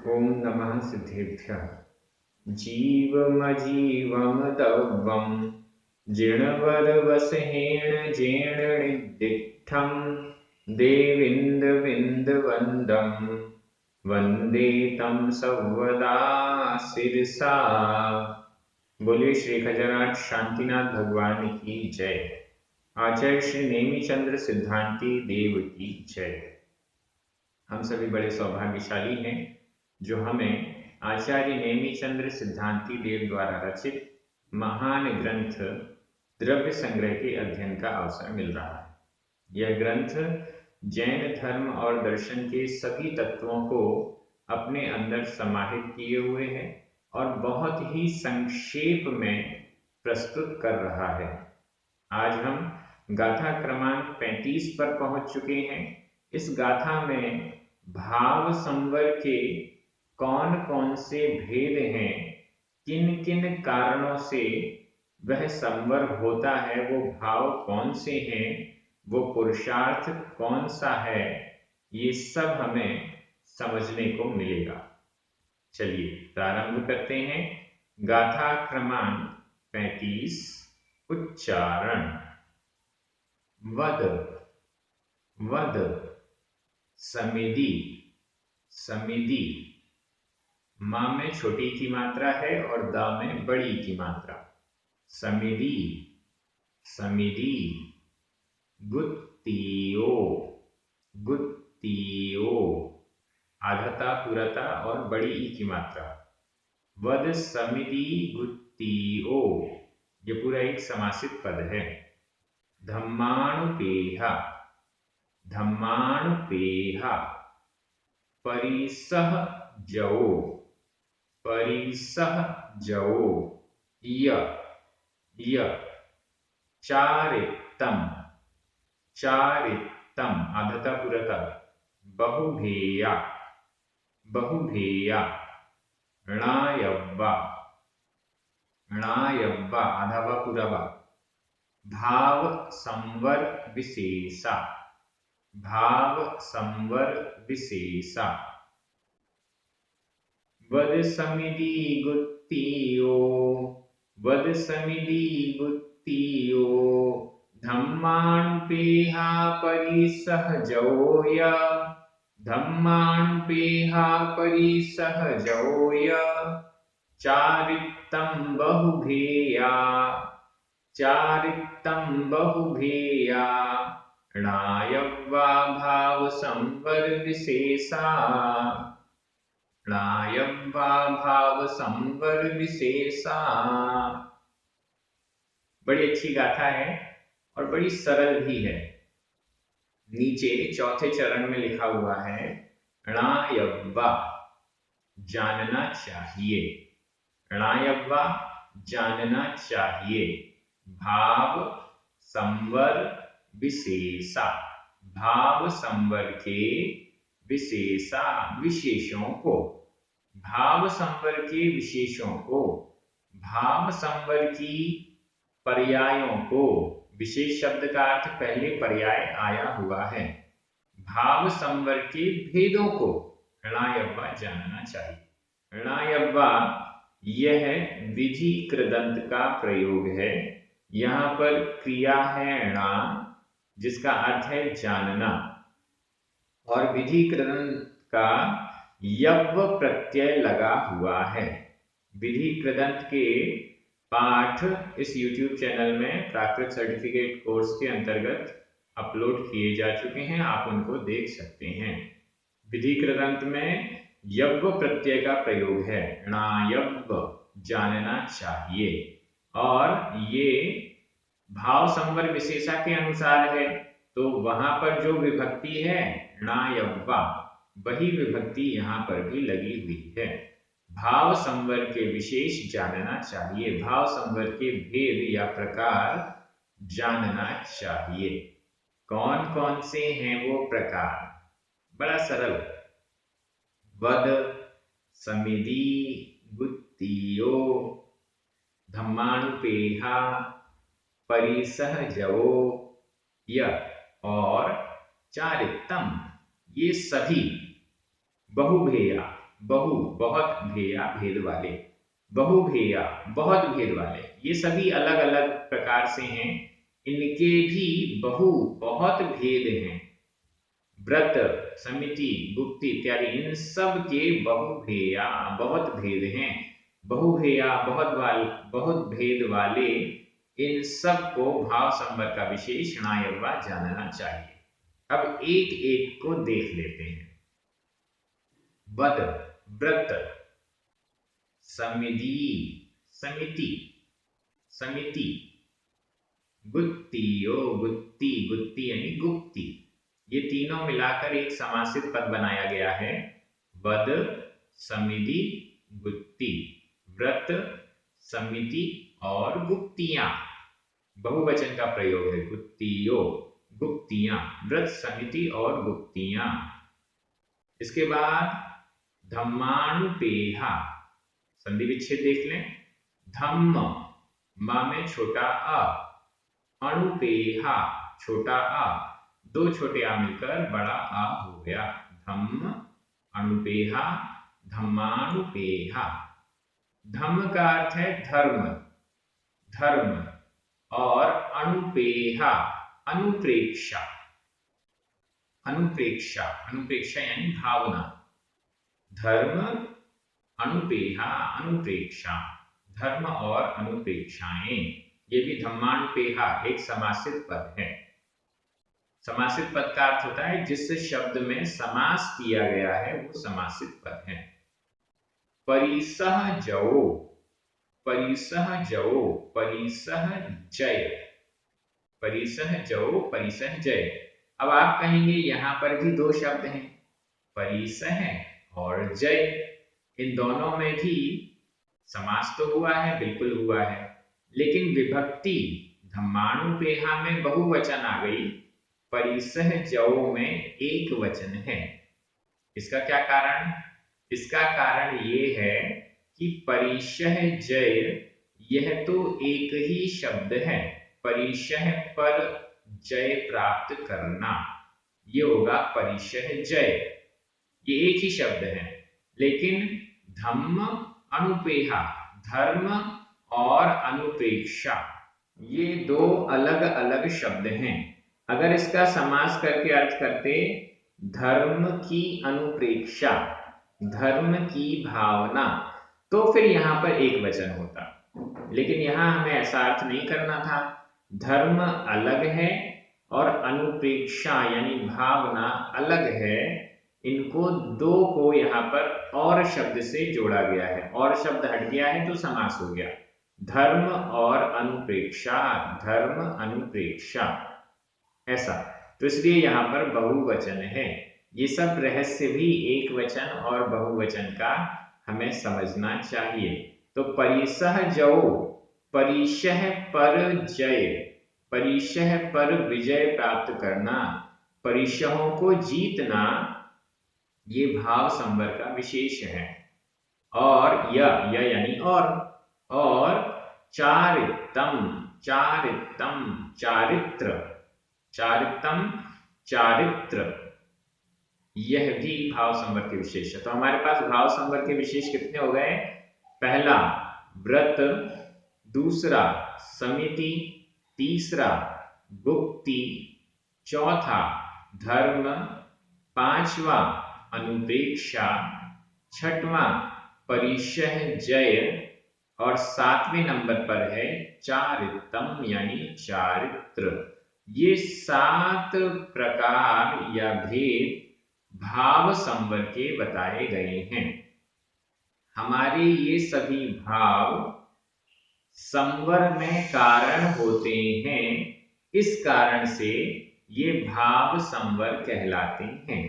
ओम नमः सिद्धेभ्यः। जीवमजीवं दव्वं जिणवरवसहेण जेणनिदिग्धं देविन्दविन्दवन्दं वन्दे तं सर्वदा शिरसा। बोलिए श्री खजराट शांतिनाथ भगवान की जय। आचार्य श्री नेमिचंद्र सिद्धांति देव की जय। हम सभी बड़े सौभाग्यशाली हैं जो हमें आचार्य नेमिचंद्र सिद्धांति देव द्वारा रचित महान ग्रंथ द्रव्य संग्रह के अध्ययन का अवसर मिल रहा है। यह ग्रंथ जैन धर्म और दर्शन के सभी तत्वों को अपने अंदर समाहित किए हुए है और बहुत ही संक्षेप में प्रस्तुत कर रहा है। आज हम गाथा क्रमांक 35 पर पहुंच चुके हैं। इस गाथा में भाव संवर के कौन कौन से भेद हैं, किन किन कारणों से वह संवर होता है, वो भाव कौन से हैं, वो पुरुषार्थ कौन सा है, ये सब हमें समझने को मिलेगा। चलिए प्रारंभ करते हैं। गाथा क्रमांक 35 उच्चारण। वद वद समिधि समिधि। मां में छोटी की मात्रा है और दा में बड़ी की मात्रा। समिधि समिधि। गुत्तियो गुत्तियो। आधता पुरता और बड़ी ई की मात्रा। वद समिधि गुत्तियो, ये पूरा एक समासित पद है। धम्माणुपेहा धम्माणुपेहा। परिसह जओ परिसह जओ। य चारित्तम चारित्तम। आधता पुरता। बहुभेया बहुभेया। णायव्वा णायव्वा। आधावा पुरावा। भाव संवर विशेषा भाव संवर विशेषा। वद समिधि गुत्तियो वद समिधि गुत्तियो। धम्माणुपेहा परिसहजोय धम्माणुपेहा परिसहजोय। चारित्तम बहुभेया चारित्तम बहुभेया। णायव्वा भाव संवर विशेषा णायव्वा भाव संवर विशेषा। बड़ी अच्छी गाथा है और बड़ी सरल भी है। नीचे चौथे चरण में लिखा हुआ है णायव्वा, जानना चाहिए। णायव्वा, जानना चाहिए। भाव संवर विशेषा, भाव संवर के विशेषा, विशेषों को। भाव संवर के विशेषों को, भाव संवर की पर्यायों को। विशेष शब्द का अर्थ पहले पर्याय आया हुआ है। भाव संवर के भेदों को णायव्वा जानना चाहिए। णायव्वा यह विधि कृदंत का प्रयोग है। यहाँ पर क्रिया है णा, जिसका अर्थ है जानना, और विधि कृदंत का यव्व प्रत्यय लगा हुआ है। विधि कृदंत के पाठ इस YouTube चैनल में प्राकृत सर्टिफिकेट कोर्स के अंतर्गत अपलोड किए जा चुके हैं, आप उनको देख सकते हैं। विधि कृदंत में यव्व प्रत्यय का प्रयोग है। णायव्व, जानना चाहिए। और ये भाव संवर विशेषा के अनुसार है, तो वहां पर जो विभक्ति है णायव्वा, वही विभक्ति यहाँ पर भी लगी हुई है। भाव संवर के विशेष जानना चाहिए, भाव संवर के भेद या प्रकार जानना चाहिए। कौन कौन से हैं वो प्रकार? बड़ा सरल। वद समिधि गुत्तियो धम्माणुपेहा परिसहजो य और चारित्तम, ये सभी बहुभेया बहु बहुत भेया भेद वाले, बहुभेया बहुत भेद वाले, ये सभी अलग अलग प्रकार से हैं, इनके भी बहु बहुत भेद हैं। व्रत, समिति, गुप्ति इत्यादि इन सब के बहुभेया बहुत भेद हैं। बहुभेया बहुत भेद वाले इन सब को भाव संवर का विशेष णा जानना चाहिए। अब एक एक को देख लेते हैं। वद, व्रत, समिति, समिति, समिति, गुत्तियो, गुत्ती, गुत्ती यानी गुप्ती, ये तीनों मिलाकर एक समासित पद बनाया गया है। वद, समिति, गुत्ती, व्रत, समिति और गुप्तियां, बहुवचन का प्रयोग है। गुत्तियो, गुप्तियां, व्रत, समिति और गुप्तियां। इसके बाद धम्मानुपेहा, संधि विच्छेद देख लें। धम्म, मा में छोटा अ, अणुपेहा, छोटा आ, दो छोटे आ मिलकर बड़ा आ हो गया। धम्म, अणुपेहा, धम्मानुपेहा। धम्म का अर्थ है धर्म, धर्म, और अणुपेहा, अनुप्रेक्षा, अनुप्रेक्षा, अनुप्रेक्षा यानी भावना। धर्म, अणुपेहा, अनुप्रेक्षा, धर्म और अनुप्रेक्षाएं, ये भी धम्मानुपेहा एक समासित पद है। समासित पद का अर्थ होता है जिस शब्द में समास किया गया है वो समासित पद है। परिसह जओ, परिसह जओ, परिसह जय, परिसह जओ, परिसह जय। अब आप कहेंगे यहां पर भी दो शब्द हैं, परिसह और जय, इन दोनों में भी समास तो हुआ है, बिल्कुल हुआ है, लेकिन विभक्ति धम्मानुपेहा में बहुवचन आ गई, परिसह जओ में एक वचन है। इसका क्या कारण? इसका कारण ये है कि परिसह जय यह तो एक ही शब्द है, परिसह पर जय प्राप्त करना, ये होगा परिसह जय, ये एक ही शब्द है। लेकिन धम्म अनुपेहा, धर्म और अनुप्रेक्षा, ये दो अलग अलग शब्द हैं। अगर इसका समास करके अर्थ करते धर्म की अनुप्रेक्षा, धर्म की भावना, तो फिर यहां पर एक वचन होता, लेकिन यहां हमें ऐसा अर्थ नहीं करना था। धर्म अलग है और अनुप्रेक्षा यानी भावना अलग है, इनको दो को यहाँ पर और शब्द से जोड़ा गया है, और शब्द हट गया है तो समास हो गया। धर्म और अनुप्रेक्षा, धर्म अनुप्रेक्षा, ऐसा। तो इसलिए यहाँ पर बहुवचन है। ये सब रहस्य भी एक वचन और बहुवचन का हमें समझना चाहिए। तो परिसह जओ, परिसह पर जय, परिसह पर विजय प्राप्त करना, परिसहों को जीतना, ये भाव संवर का विशेष है। और य यानी और चारितम, चारितम, चारित्र, चारितम, चारित्र, यह भी भाव संवर के विशेष है। तो हमारे पास भाव संवर के विशेष कितने हो गए? पहला व्रत, दूसरा समिति, तीसरा गुप्ति, चौथा धर्म, पांचवा अनुप्रेक्षा, छठवां परिसह जय, और सातवें नंबर पर है चारितम यानी चारित्र। ये 7 प्रकार या भेद भाव संवर के बताए गए हैं। हमारे ये सभी भाव संवर में कारण होते हैं, इस कारण से ये भाव संवर कहलाते हैं।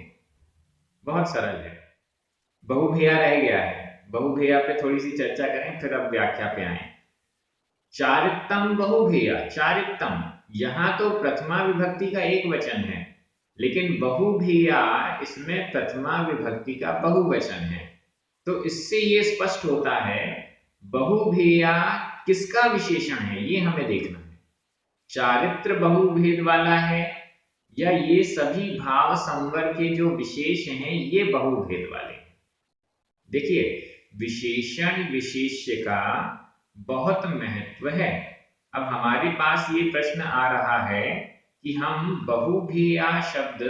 बहुत सरल है। बहुभेया रह गया है, बहुभेया पे थोड़ी सी चर्चा करें, फिर अब व्याख्या पे आए। चारितम बहुभेया, चारितम, यहां तो प्रथमा विभक्ति का एक वचन है, लेकिन बहुभेया इसमें प्रथमा विभक्ति का बहुवचन है। तो इससे ये स्पष्ट होता है बहुभेया किसका विशेषण है, ये हमें देखना है। चारित्र बहुभेद वाला है या ये सभी भाव संवर के जो विशेष हैं ये बहुभेद वाले हैं। देखिए, विशेषण विशेष्य का बहुत महत्व है। अब हमारे पास ये प्रश्न आ रहा है कि हम बहुभेया शब्द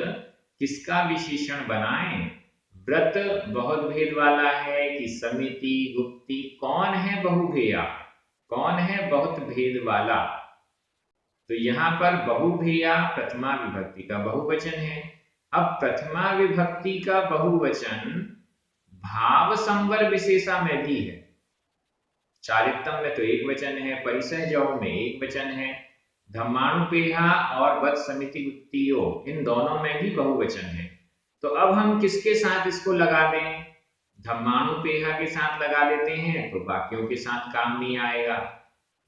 किसका विशेषण बनाएं? व्रत बहुत भेद वाला है कि समिति, गुप्ती, कौन है बहुभेया, कौन है बहुत भेद वाला? तो यहाँ पर बहुभेया प्रथमा विभक्ति का बहुवचन है। अब प्रथमा विभक्ति का बहुवचन भाव संवर विशेषा में भी है। चारित्तम में तो एक वचन है, परिसहजौ में एक वचन है, धम्मानुपेहा और वत् समिति गुत्तियो इन दोनों में भी बहुवचन है। तो अब हम किसके साथ इसको लगा दें? धम्मानुपेहा के साथ लगा देते हैं तो वाक्यों के साथ काम नहीं आएगा।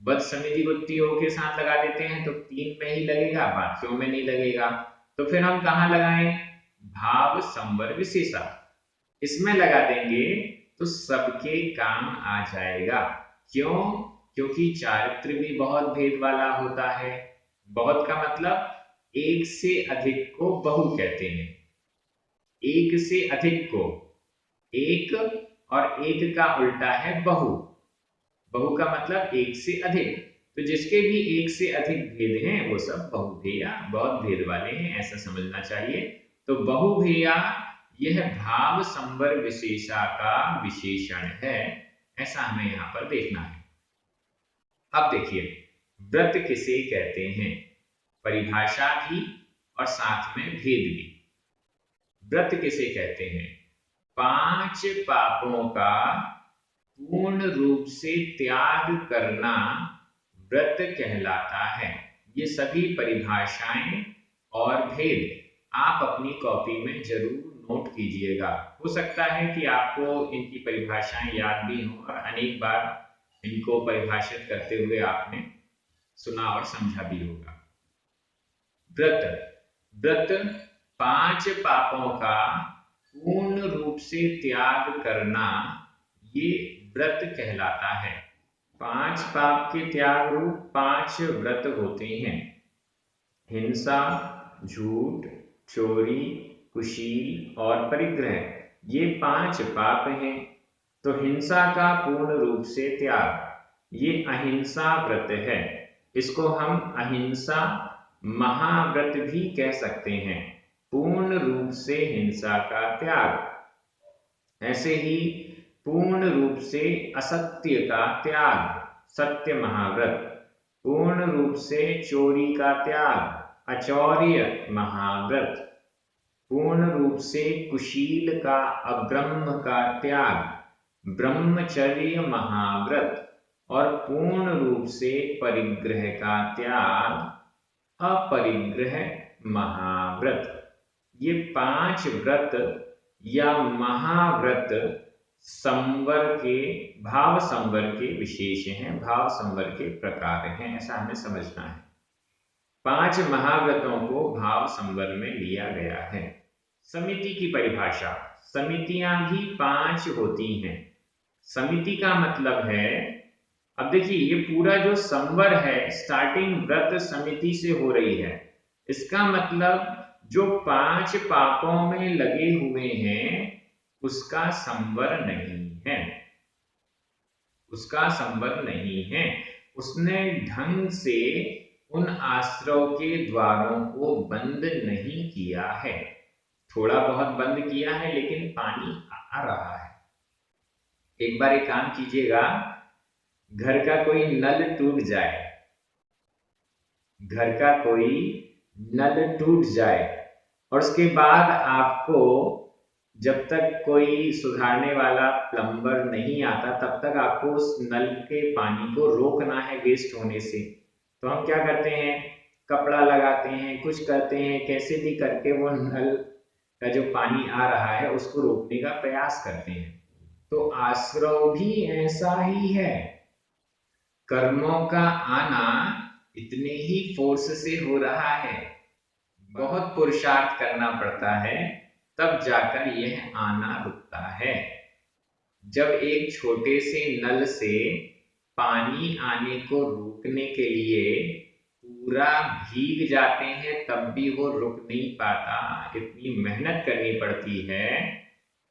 वत् समिति गुत्तियो के साथ लगा देते हैं तो तीन में ही लगेगा, वाक्यों में नहीं लगेगा। तो फिर हम कहाँ लगाएं? भाव संवर विशेषा, इसमें लगा देंगे तो सबके काम आ जाएगा। क्यों? क्योंकि चारित्र भी बहुत भेद वाला होता है। बहुत का मतलब एक से अधिक को बहु कहते हैं। एक से अधिक को, एक और एक का उल्टा है बहु। बहु का मतलब एक से अधिक, तो जिसके भी एक से अधिक भेद हैं वो सब बहुभेया, बहुत भेद वाले हैं, ऐसा समझना चाहिए। तो बहुभेया यह भाव संवर विशेषा का विशेषण है, ऐसा हमें यहाँ पर देखना है। अब देखिए, व्रत किसे कहते हैं? परिभाषा भी और साथ में भेद भी। व्रत किसे कहते हैं? 5 पापों का पूर्ण रूप से त्याग करना व्रत कहलाता है। ये सभी परिभाषाएं और भेद आप अपनी कॉपी में जरूर नोट कीजिएगा। हो सकता है कि आपको इनकी परिभाषाएं याद भी हों और अनेक बार इनको परिभाषित करते हुए आपने सुना और समझा भी होगा। व्रत, व्रत 5 पापों का पूर्ण रूप से त्याग करना, ये व्रत कहलाता है। 5 पाप के त्याग रूप 5 व्रत होते हैं। हिंसा, झूठ, चोरी, कुशील और परिग्रह, ये 5 पाप हैं। तो हिंसा का पूर्ण रूप से त्याग, ये अहिंसा व्रत है। इसको हम अहिंसा महाव्रत भी कह सकते हैं, पूर्ण रूप से हिंसा का त्याग। ऐसे ही पूर्ण रूप से असत्य का त्याग, सत्य महाव्रत। पूर्ण रूप से चोरी का त्याग, अचौर्य महाव्रत। पूर्ण रूप से कुशील का, अब्रह्म का त्याग, ब्रह्मचर्य महाव्रत। और पूर्ण रूप से परिग्रह का त्याग, अपरिग्रह महाव्रत। ये 5 व्रत या महाव्रत संवर के, भाव संवर के विशेष हैं, भाव संवर के प्रकार हैं, ऐसा हमें समझना है। 5 महाव्रतों को भाव संवर में लिया गया है। समिति की परिभाषा, समितियां भी 5 होती हैं। समिति का मतलब है, अब देखिए ये पूरा जो संवर है, स्टार्टिंग व्रत समिति से हो रही है। इसका मतलब जो 5 पापों में लगे हुए हैं उसका संवर नहीं है, उसका संवर नहीं है। उसने ढंग से उन आश्रव के द्वारों को बंद नहीं किया है। थोड़ा बहुत बंद किया है लेकिन पानी आ रहा है। एक बार एक काम कीजिएगा, घर का कोई नल टूट जाए, घर का कोई नल टूट जाए और उसके बाद आपको जब तक कोई सुधारने वाला प्लम्बर नहीं आता तब तक आपको उस नल के पानी को रोकना है वेस्ट होने से। तो हम क्या करते हैं, कपड़ा लगाते हैं, कुछ करते हैं, कैसे भी करके वो नल का जो पानी आ रहा है उसको रोकने का प्रयास करते हैं। तो आश्रव भी ऐसा ही है। कर्मों का आना इतने ही फोर्स से हो रहा है, बहुत पुरुषार्थ करना पड़ता है तब जाकर यह आना रुकता है। जब एक छोटे से नल से पानी आने को रोकने के लिए पूरा भीग जाते हैं तब भी वो रुक नहीं पाता, इतनी मेहनत करनी पड़ती है,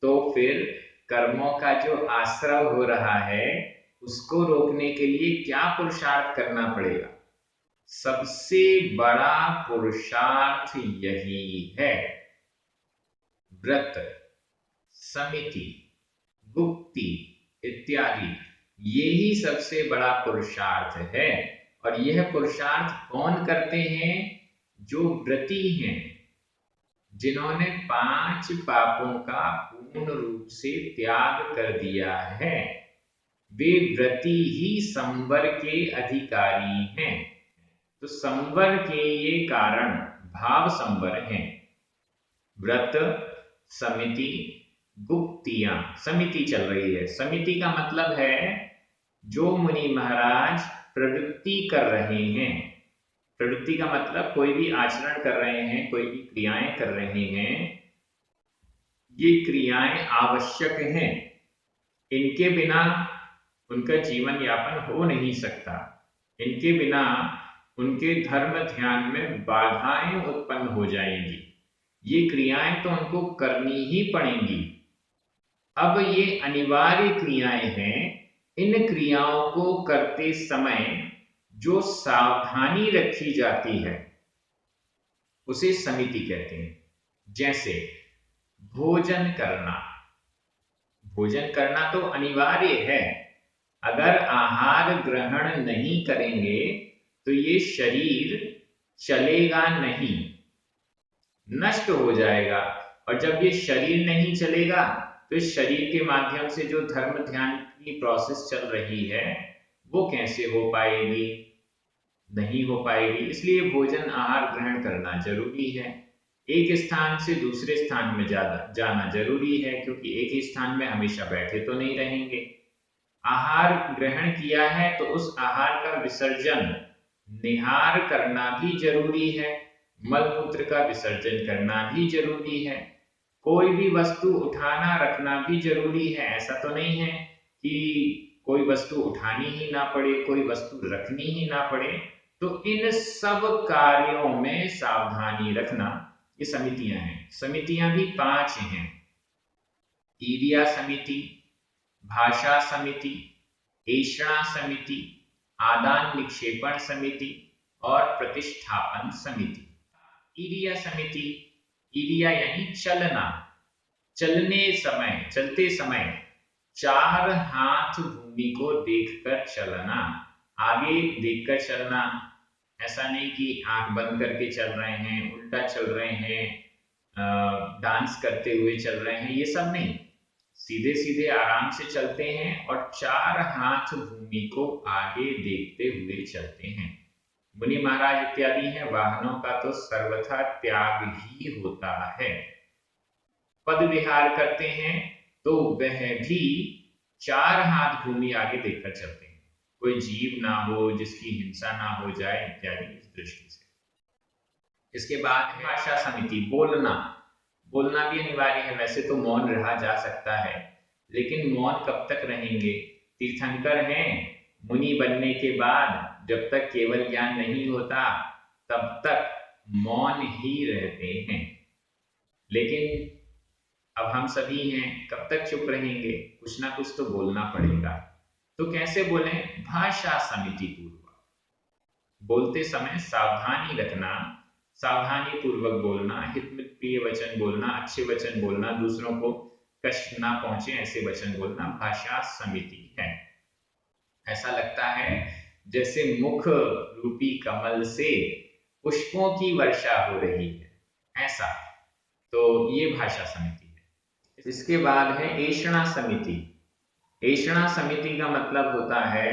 तो फिर कर्मों का जो आश्रव हो रहा है उसको रोकने के लिए क्या पुरुषार्थ करना पड़ेगा? सबसे बड़ा पुरुषार्थ यही है। व्रत, समिति, गुप्ति इत्यादि, यही सबसे बड़ा पुरुषार्थ है। और यह पुरुषार्थ कौन करते हैं? जो व्रती हैं, जिन्होंने 5 पापों का पूर्ण रूप से त्याग कर दिया है, वे व्रती ही संवर के अधिकारी हैं। तो संवर के ये कारण भाव संवर हैं। व्रत, समिति, गुप्तियां, समिति चल रही है। समिति का मतलब है जो मुनि महाराज प्रवृत्ति कर रहे हैं। प्रवृत्ति का मतलब कोई भी आचरण कर रहे हैं, कोई भी क्रियाएं कर रहे हैं, ये क्रियाएं आवश्यक हैं, इनके बिना उनका जीवन यापन हो नहीं सकता, इनके बिना उनके धर्म ध्यान में बाधाएं उत्पन्न हो जाएंगी, ये क्रियाएं तो उनको करनी ही पड़ेंगी। अब ये अनिवार्य क्रियाएं हैं। इन क्रियाओं को करते समय जो सावधानी रखी जाती है उसे समिति कहते हैं। जैसे भोजन करना, भोजन करना तो अनिवार्य है। अगर आहार ग्रहण नहीं करेंगे तो ये शरीर चलेगा नहीं, नष्ट हो जाएगा। और जब ये शरीर नहीं चलेगा तो इस शरीर के माध्यम से जो धर्म ध्यान की प्रोसेस चल रही है वो कैसे हो पाएगी? नहीं हो पाएगी। इसलिए भोजन आहार ग्रहण करना जरूरी है। एक स्थान से दूसरे स्थान में जाना जरूरी है, क्योंकि एक ही स्थान में हमेशा बैठे तो नहीं रहेंगे। आहार ग्रहण किया है तो उस आहार का विसर्जन, निहार करना भी जरूरी है। मलमूत्र का विसर्जन करना भी जरूरी है। कोई भी वस्तु उठाना रखना भी जरूरी है। ऐसा तो नहीं है कि कोई वस्तु उठानी ही ना पड़े, कोई वस्तु रखनी ही ना पड़े। तो इन सब कार्यों में सावधानी रखना, ये समितियां हैं। समितियां भी 5 हैं। ईर्या समिति, भाषा समिति, ऐषणा समिति, आदान निक्षेपण समिति और प्रतिष्ठापन समिति। ईर्या समिति, ईर्या यानी चलना, चलने समय, चलते समय 4 हाथ भूमि को देखकर चलना। आगे देखकर चलना, ऐसा नहीं कि आंख बंद करके चल रहे हैं, उल्टा चल रहे हैं, डांस करते हुए चल रहे हैं, ये सब नहीं। सीधे सीधे आराम से चलते हैं और 4 हाथ भूमि को आगे देखते हुए चलते हैं। मुनि महाराज इत्यादि हैं, वाहनों का तो सर्वथा त्याग ही होता है। पद विहार करते हैं तो वह भी 4 हाथ भूमि आगे देखकर चलते हैं, कोई जीव ना हो जिसकी हिंसा ना हो जाए इत्यादि इस दृष्टि से। इसके बाद है भाषा समिति, बोलना। बोलना भी अनिवार्य है। वैसे तो मौन रहा जा सकता है, लेकिन मौन कब तक रहेंगे? तीर्थंकर हैं, मुनि बनने के बाद जब तक केवल ज्ञान नहीं होता तब तक मौन ही रहते हैं। लेकिन अब हम सभी हैं, कब तक चुप रहेंगे? कुछ ना कुछ तो बोलना पड़ेगा। तो कैसे बोलें? भाषा समिति पूर्वक। बोलते समय सावधानी रखना, सावधानी पूर्वक बोलना, हित में प्रिय वचन बोलना, अच्छे वचन बोलना, दूसरों को कष्ट ना पहुंचे ऐसे वचन बोलना भाषा समिति है। ऐसा लगता है जैसे मुख रूपी कमल से पुष्पों की वर्षा हो रही है, ऐसा। तो ये भाषा समिति है। इसके बाद है ऐषणा समिति। ऐषणा समिति का मतलब होता है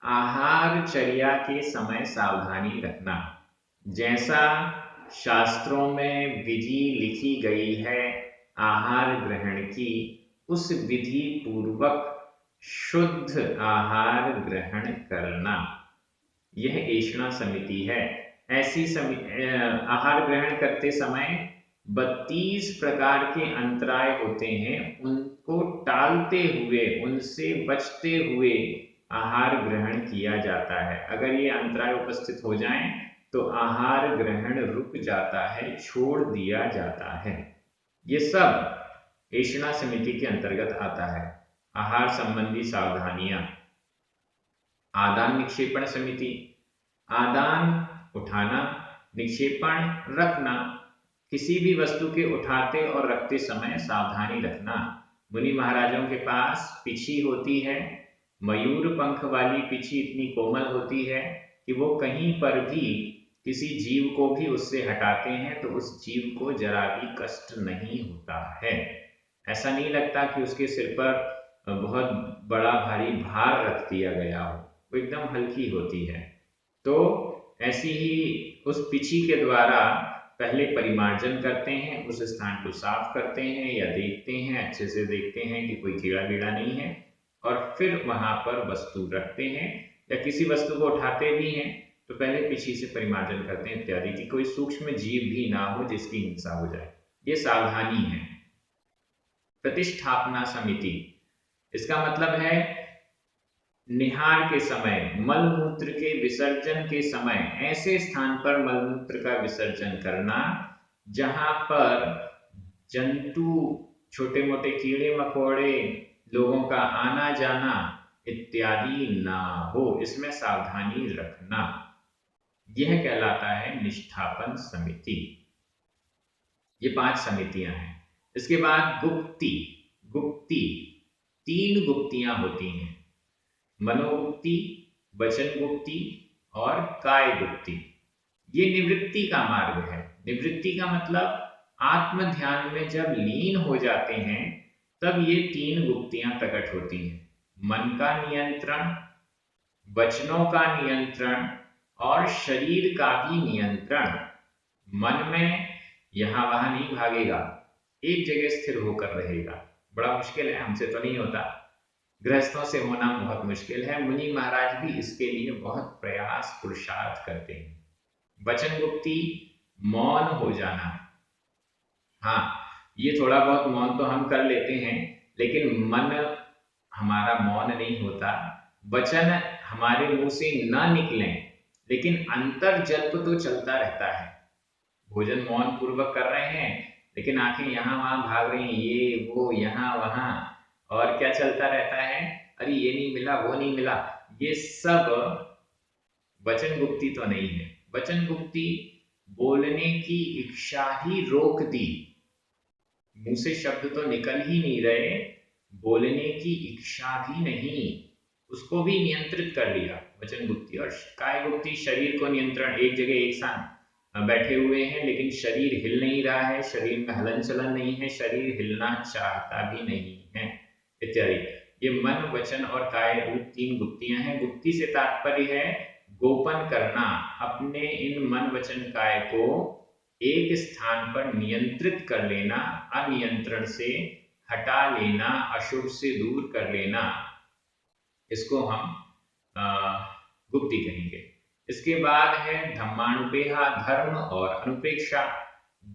आहार चर्या के समय सावधानी रखना। जैसा शास्त्रों में विधि लिखी गई है आहार ग्रहण की, उस विधि पूर्वक शुद्ध आहार ग्रहण करना, यह ऐषणा समिति है। ऐसी आहार ग्रहण करते समय 32 प्रकार के अंतराय होते हैं, उनको टालते हुए, उनसे बचते हुए आहार ग्रहण किया जाता है। अगर ये अंतराय उपस्थित हो जाएं तो आहार ग्रहण रुक जाता है, छोड़ दिया जाता है। ये सब ऐषणा समिति के अंतर्गत आता है। आहार संबंधी सावधानियां। आदान निक्षेपण समिति, आदान उठाना, निक्षेपण रखना। किसी भी वस्तु के उठाते और रखते समय सावधानी रखना। मुनि महाराजों के पास पिछी होती है। मयूर पंख वाली पिछी इतनी कोमल होती है कि वो कहीं पर भी किसी जीव को भी उससे हटाते हैं तो उस जीव को जरा भी कष्ट नहीं होता है। ऐसा नहीं लगता कि उसके सिर पर बहुत बड़ा भारी भार रख दिया गया हो, वो एकदम हल्की होती है। तो ऐसी ही उस पिछी के द्वारा पहले परिमार्जन करते हैं, उस स्थान को साफ करते हैं या देखते हैं, अच्छे से देखते हैं कि कोई कीड़ा वीड़ा नहीं है, और फिर वहां पर वस्तु रखते हैं। या किसी वस्तु को उठाते भी हैं तो पहले पिछी से परिमार्जन करते हैं इत्यादि, कि कोई सूक्ष्म जीव भी ना हो जिसकी हिंसा हो जाए। ये सावधानी है। प्रतिष्ठापना समिति, इसका मतलब है निहार के समय, मलमूत्र के विसर्जन के समय ऐसे स्थान पर मलमूत्र का विसर्जन करना जहां पर जंतु, छोटे मोटे कीड़े मकोड़े, लोगों का आना जाना इत्यादि ना हो, इसमें सावधानी रखना। यह कहलाता है निष्ठापन समिति। ये 5 समितियां हैं। इसके बाद गुप्ती। गुप्ती 3 गुप्तियां होती हैं, मनोगुप्ती, वचन गुप्ती और काय गुप्ती। ये निवृत्ति का मार्ग है। निवृत्ति का मतलब आत्म ध्यान में जब लीन हो जाते हैं तब ये 3 गुप्तियां प्रकट होती हैं। मन का नियंत्रण, वचनों का नियंत्रण और शरीर का भी नियंत्रण। मन में यहां वहां नहीं भागेगा, एक जगह स्थिर होकर रहेगा। बड़ा मुश्किल है, हमसे तो नहीं होता, गृहस्थों से होना बहुत मुश्किल है। मुनि महाराज भी इसके लिए बहुत प्रयास पुरुषार्थ करते हैं। वचन गुप्ती मौन हो जाना। हाँ, ये थोड़ा बहुत मौन तो हम कर लेते हैं, लेकिन मन हमारा मौन नहीं होता। वचन हमारे मुंह से ना निकलें, लेकिन अंतर जल्प तो चलता रहता है। भोजन मौन पूर्वक कर रहे हैं, लेकिन आंखें यहाँ वहां भाग रही हैं, ये वो यहाँ वहां, और क्या चलता रहता है, अरे ये नहीं मिला, वो नहीं मिला। ये सब वचन गुप्ती तो नहीं है। वचन गुप्ती बोलने की इच्छा ही रोक दी, मुंह से शब्द तो निकल ही नहीं रहे, बोलने की इच्छा भी नहीं, उसको भी नियंत्रित कर लिया, वचन गुप्ती। और काय गुप्ती शरीर को नियंत्रण, एक जगह एक साथ बैठे हुए हैं लेकिन शरीर हिल नहीं रहा है, शरीर में हलन चलन नहीं है, शरीर हिलना चाहता भी नहीं है इत्यादि। ये मन, वचन और काय रूप 3 गुप्तियां हैं। गुप्ती से तात्पर्य है गोपन करना, अपने इन मन वचन काय को एक स्थान पर नियंत्रित कर लेना, अनियंत्रण से हटा लेना, अशुभ से दूर कर लेना, इसको हम गुप्ती कहेंगे। इसके बाद है धम्मानुपेहा, धर्म और अनुपेक्षा।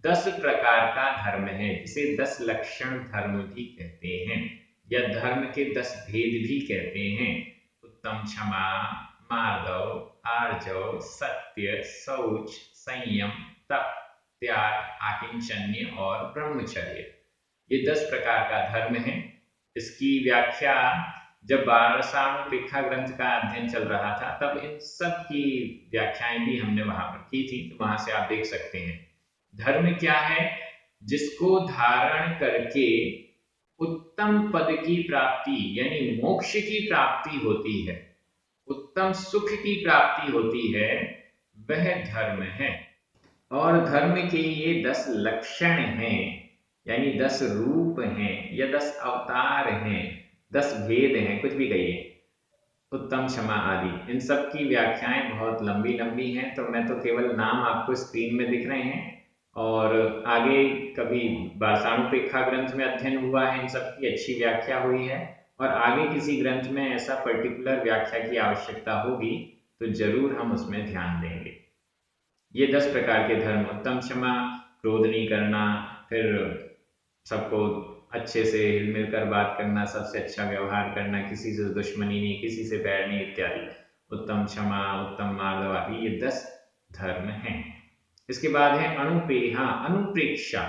10 प्रकार का धर्म है, जिसे 10 लक्षण धर्म भी कहते हैं, या धर्म के 10 भेद भी कहते हैं। उत्तम, क्षमा, मार्दव, आर्जव, सत्य, शौच, संयम, तप, त्याग, आकिंचन्य और ब्रह्मचर्य। ये 10 प्रकार का धर्म है। इसकी व्याख्या जब बारसानुपेक्षा ग्रंथ का अध्ययन चल रहा था तब इन सब की व्याख्याएं भी हमने वहां पर की थी, तो वहां से आप देख सकते हैं। धर्म क्या है? जिसको धारण करके उत्तम पद की प्राप्ति यानी मोक्ष की प्राप्ति होती है, उत्तम सुख की प्राप्ति होती है, वह धर्म है। और धर्म के ये 10 लक्षण हैं, यानी 10 रूप हैं या 10 अवतार हैं, 10 भेद हैं, कुछ भी कहिए, उत्तम, क्षमा आदि। इन सब की व्याख्याएं बहुत लंबी लंबी हैं, तो मैं तो केवल नाम आपको स्क्रीन में दिख रहे हैं, और आगे कभी बारसानुपेक्षा ग्रंथ में अध्ययन हुआ है, इन सब की अच्छी व्याख्या हुई है, और आगे किसी ग्रंथ में ऐसा पर्टिकुलर व्याख्या की आवश्यकता होगी तो जरूर हम उसमें ध्यान देंगे। ये 10 प्रकार के धर्म, उत्तम क्षमा, क्रोध नहीं करना, फिर सबको अच्छे से हिल मिलकर बात करना, सबसे अच्छा व्यवहार करना, किसी से दुश्मनी नहीं, किसी से बैर नहीं इत्यादि। उत्तम क्षमा, उत्तम मार्दव आदि, ये 10 धर्म हैं। इसके बाद है अनुपेहा, अनुप्रेक्षा।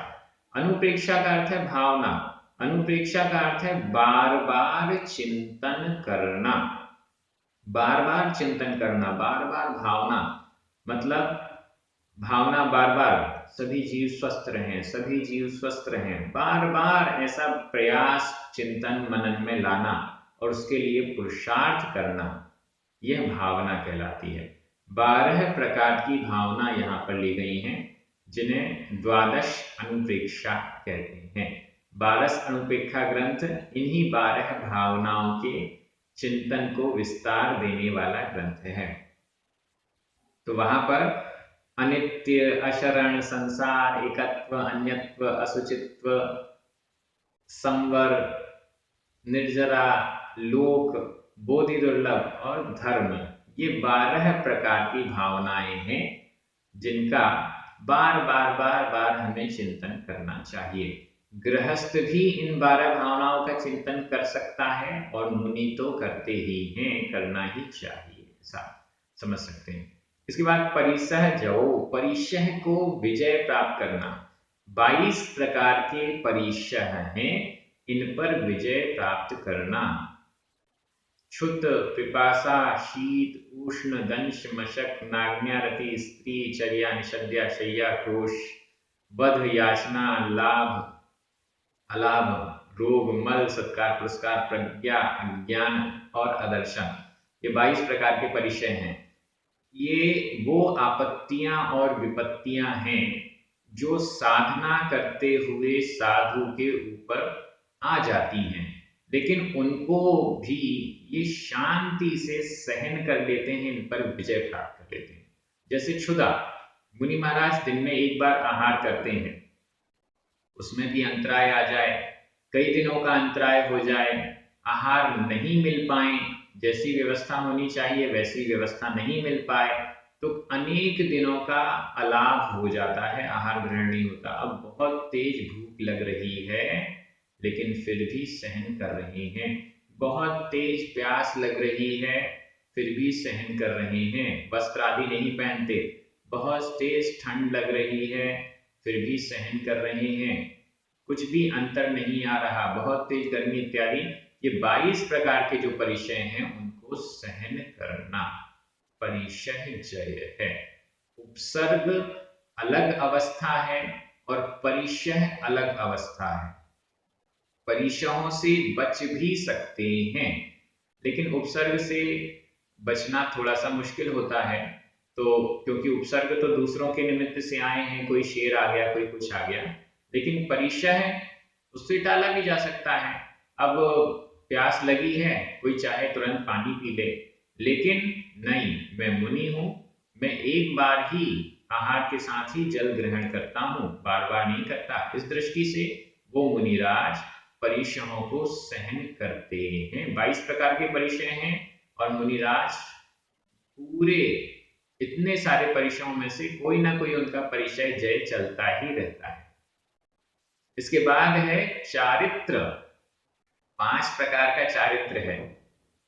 अनुप्रेक्षा का अर्थ है भावना। अनुप्रेक्षा का अर्थ है बार बार चिंतन करना, बार बार चिंतन करना, बार बार भावना, मतलब भावना बार बार सभी जीव स्वस्थ रहें, सभी जीव स्वस्थ रहें, बार बार ऐसा प्रयास चिंतन मनन में लाना और उसके लिए पुरुषार्थ करना, यह भावना कहलाती है। 12 प्रकार की भावना यहाँ पर ली गई हैं, जिन्हें द्वादश अनुप्रेक्षा कहते हैं। 12 अनुप्रेक्षा ग्रंथ इन्हीं 12 भावनाओं के चिंतन को विस्तार देने वाला ग्रंथ है। तो वहां पर अनित्य, अशरण, संसार, एकत्व, अन्यत्व, असुचित्व, संवर, निर्जरा, लोक, बोधि दुर्लभ और धर्म, ये 12 प्रकार की भावनाएं हैं जिनका बार बार बार बार हमें चिंतन करना चाहिए। गृहस्थ भी इन 12 भावनाओं का चिंतन कर सकता है और मुनि तो करते ही हैं, करना ही चाहिए, ऐसा समझ सकते हैं। इसके बाद परिसह जओ, परिसह को विजय प्राप्त करना। 22 प्रकार के परिसह हैं, इन पर विजय प्राप्त करना। क्षुत, पिपासा, शीत, उष्ण, दंश, मशक, नाग्न्या, रति, स्त्री, चर्या, निषद्या, शय्या, क्रोश, बध, याचना, लाभ, अलाभ, रोग, मल, सत्कार, पुरस्कार, प्रज्ञा, अज्ञान और अदर्शन, ये 22 प्रकार के परिचय हैं। ये वो आपत्तियां और विपत्तियां हैं जो साधना करते हुए साधु के ऊपर आ जाती हैं, लेकिन उनको भी ये शांति से सहन कर लेते हैं, इन पर विजय प्राप्त कर लेते हैं। जैसे क्षुधा, मुनि महाराज दिन में एक बार आहार करते हैं, उसमें भी अंतराय आ जाए, कई दिनों का अंतराय हो जाए, आहार नहीं मिल पाए, जैसी व्यवस्था होनी चाहिए वैसी व्यवस्था नहीं मिल पाए, तो अनेक दिनों का अलाभ हो जाता है, आहार ग्रहण नहीं होता। अब बहुत तेज भूख लग रही है लेकिन फिर भी सहन कर रहे हैं, बहुत तेज प्यास लग रही है फिर भी सहन कर रहे हैं, वस्त्र आदि नहीं पहनते, बहुत तेज ठंड लग रही है फिर भी सहन कर रहे हैं, कुछ भी अंतर नहीं आ रहा, बहुत तेज गर्मी इत्यादि, ये 22 प्रकार के जो परिचय हैं उनको सहन करना परिचय जय है। उपसर्ग अलग अवस्था है और परिचय अलग अवस्था है। परिचयों से बच भी सकते हैं, लेकिन उपसर्ग से बचना थोड़ा सा मुश्किल होता है, तो क्योंकि उपसर्ग तो दूसरों के निमित्त से आए हैं, कोई शेर आ गया, कोई कुछ आ गया, लेकिन परिचय है उससे टाला भी जा सकता है। अब प्यास लगी है, कोई चाहे तुरंत पानी पी ले, लेकिन नहीं, मैं मुनि हूं, मैं एक बार ही आहार के साथ ही जल ग्रहण करता हूं, बार बार नहीं करता। इस दृष्टि से वो मुनिराज परिचयों को सहन करते हैं। 22 प्रकार के परिचय हैं और मुनिराज पूरे इतने सारे परिचयों में से कोई ना कोई उनका परिचय जय चलता ही रहता है। इसके बाद है चारित्र। 5 प्रकार का चारित्र है,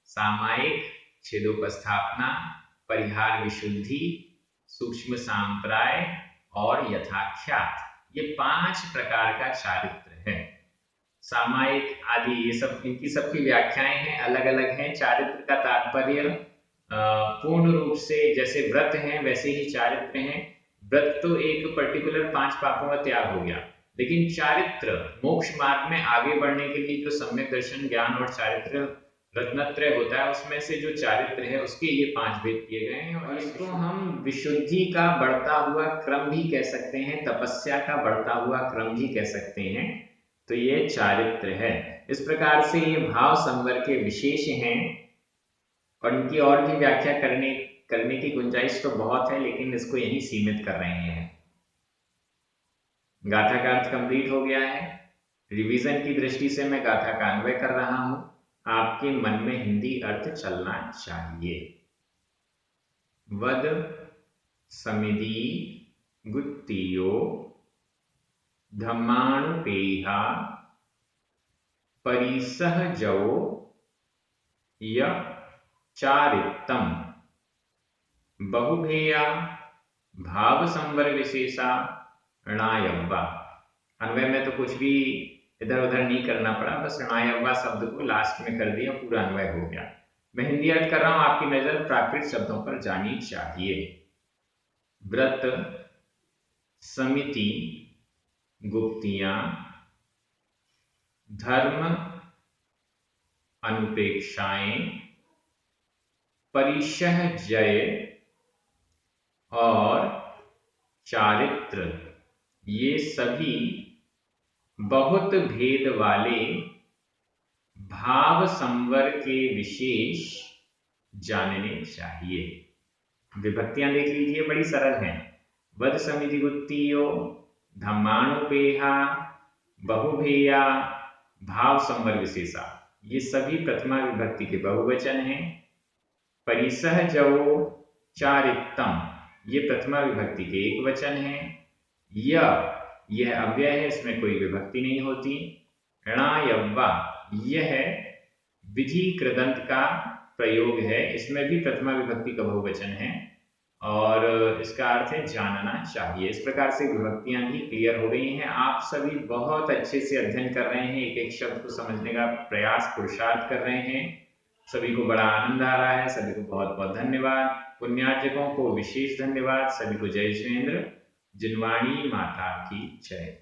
सामायिक, छेदोपस्थापना, परिहार विशुद्धि, सूक्ष्म सांप्राय और यथाख्यात, ये 5 प्रकार का चारित्र है। सामायिक आदि ये सब, इनकी सबकी व्याख्याएं हैं, अलग अलग हैं। चारित्र का तात्पर्य पूर्ण रूप से जैसे व्रत हैं वैसे ही चारित्र हैं। व्रत तो एक पर्टिकुलर 5 पापों का त्याग हो गया, लेकिन चारित्र मोक्ष मार्ग में आगे बढ़ने के लिए जो सम्यक दर्शन, ज्ञान और चारित्र रत्नत्रय होता है, उसमें से जो चारित्र है उसके ये 5 भेद किए गए हैं। और इसको हम विशुद्धि का बढ़ता हुआ क्रम भी कह सकते हैं, तपस्या का बढ़ता हुआ क्रम भी कह सकते हैं। तो ये चारित्र है। इस प्रकार से ये भाव संवर के विशेष हैं और इनकी और भी व्याख्या करने की गुंजाइश तो बहुत है, लेकिन इसको यहीं सीमित कर रहे हैं। गाथा का अर्थ कंप्लीट हो गया है। रिवीजन की दृष्टि से मैं गाथा का अन्वय कर रहा हूं, आपके मन में हिंदी अर्थ चलना चाहिए। वद समिति गुत्तियो धम्मानुपेहा परिसहजो य चारित्तम बहुभेया भाव संवर विशेषा णायव्वा। अन्वय में तो कुछ भी इधर उधर नहीं करना पड़ा, बस णयव्वा शब्द को लास्ट में कर दिया, पूरा अन्वय हो गया। मैं हिंदी अर्थ कर रहा हूं, आपकी नजर प्राकृत शब्दों पर जानी चाहिए। व्रत, समिति, गुप्तियां, धर्म, अनुपेक्षाएं, परिशह जय और चारित्र, ये सभी बहुत भेद वाले भाव संवर के विशेष जानने चाहिए। विभक्तियां देख लीजिए, बड़ी सरल हैं। वद समिति गुत्तियो, धम्मानुपेहा, बहुभेया, भाव संवर विशेषा, ये सभी प्रथमा विभक्ति के बहुवचन हैं। परिसह जवो, चारित्तम, ये प्रथमा विभक्ति के एक वचन है। यह अव्यय है, इसमें कोई विभक्ति नहीं होती। णयव्वा, यह विधि कृदंत का प्रयोग है, इसमें भी प्रथमा विभक्ति का बहुवचन है और इसका अर्थ है जानना चाहिए। इस प्रकार से विभक्तियां भी क्लियर हो गई हैं। आप सभी बहुत अच्छे से अध्ययन कर रहे हैं, एक एक शब्द को समझने का प्रयास पुरुषार्थ कर रहे हैं। सभी को बड़ा आनंद आ रहा है, सभी को बहुत बहुत धन्यवाद। पुण्यार्जकों को विशेष धन्यवाद। सभी को जय जिनेंद्र। जिनवाणी माता की जय।